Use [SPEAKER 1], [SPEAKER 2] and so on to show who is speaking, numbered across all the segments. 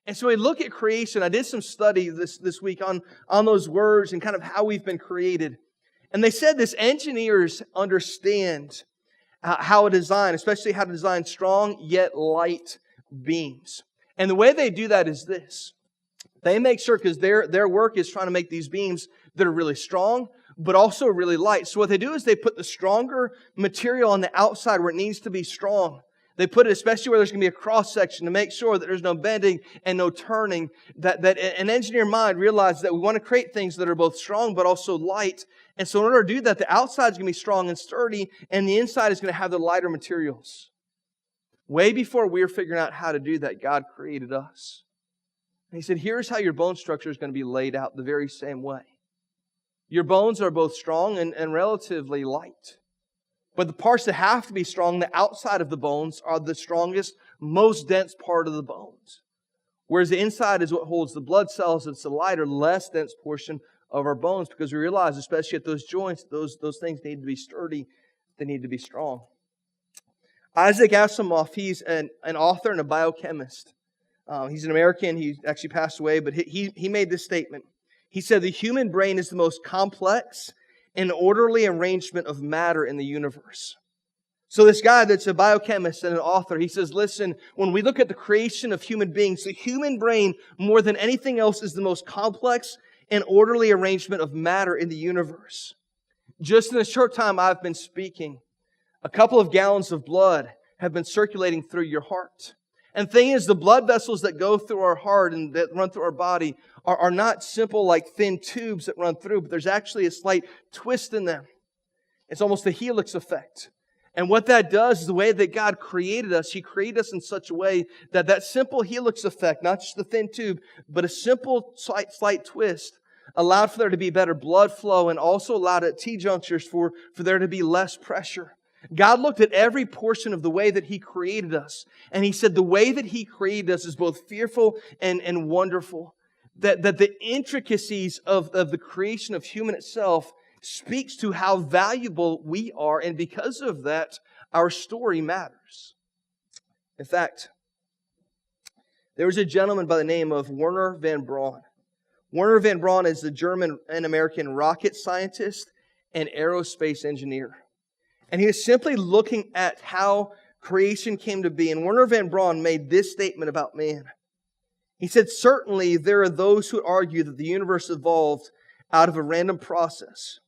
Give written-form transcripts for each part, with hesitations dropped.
[SPEAKER 1] And so we look at creation. I did some study this week on those words and kind of how we've been created. And they said this: engineers understand how to design, especially how to design strong yet light beams. And the way they do that is this. They make sure, because their work is trying to make these beams that are really strong, but also really light. So what they do is they put the stronger material on the outside where it needs to be strong. They put it especially where there's going to be a cross-section to make sure that there's no bending and no turning. That an engineer mind realizes that we want to create things that are both strong but also light. And so in order to do that, the outside is going to be strong and sturdy, and the inside is going to have the lighter materials. Way before we were figuring out how to do that, God created us. And He said, here's how your bone structure is going to be laid out the very same way. Your bones are both strong and relatively light. But the parts that have to be strong, the outside of the bones, are the strongest, most dense part of the bones. Whereas the inside is what holds the blood cells. It's the lighter, less dense portion of our bones, because we realize, especially at those joints, those things need to be sturdy. They need to be strong. Isaac Asimov, he's an author and a biochemist. He's an American. He actually passed away, but he made this statement. He said, the human brain is the most complex and orderly arrangement of matter in the universe. So this guy that's a biochemist and an author, he says, listen, when we look at the creation of human beings, the human brain, more than anything else, is the most complex and orderly arrangement of matter in the universe. Just in the short time I've been speaking, a couple of gallons of blood have been circulating through your heart. And the thing is, the blood vessels that go through our heart and that run through our body are not simple like thin tubes that run through, but there's actually a slight twist in them. It's almost a helix effect. And what that does is the way that God created us, He created us in such a way that that simple helix effect, not just the thin tube, but a simple slight twist, allowed for there to be better blood flow and also allowed at T-junctures for there to be less pressure. God looked at every portion of the way that He created us, and He said the way that He created us is both fearful and wonderful. That the intricacies of the creation of human itself speaks to how valuable we are, and because of that, our story matters. In fact, there was a gentleman by the name of Wernher von Braun. Wernher von Braun is a German and American rocket scientist and aerospace engineer. And he was simply looking at how creation came to be. And Wernher von Braun made this statement about man. He said, certainly there are those who argue that the universe evolved out of a random process.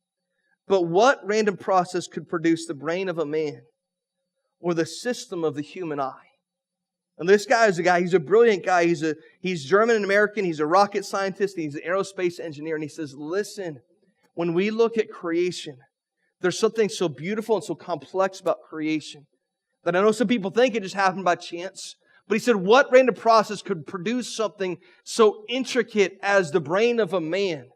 [SPEAKER 1] But what random process could produce the brain of a man or the system of the human eye? And this guy is a guy, he's a brilliant guy. He's German and American. He's a rocket scientist. He's an aerospace engineer. And he says, listen, when we look at creation, there's something so beautiful and so complex about creation that I know some people think it just happened by chance. But he said, what random process could produce something so intricate as the brain of a man?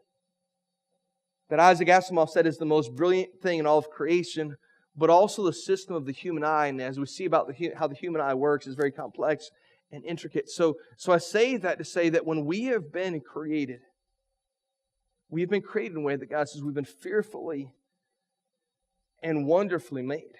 [SPEAKER 1] That Isaac Asimov said is the most brilliant thing in all of creation, but also the system of the human eye. And as we see about how the human eye works, is very complex and intricate. So I say that to say that when we have been created, we've been created in a way that God says we've been fearfully and wonderfully made.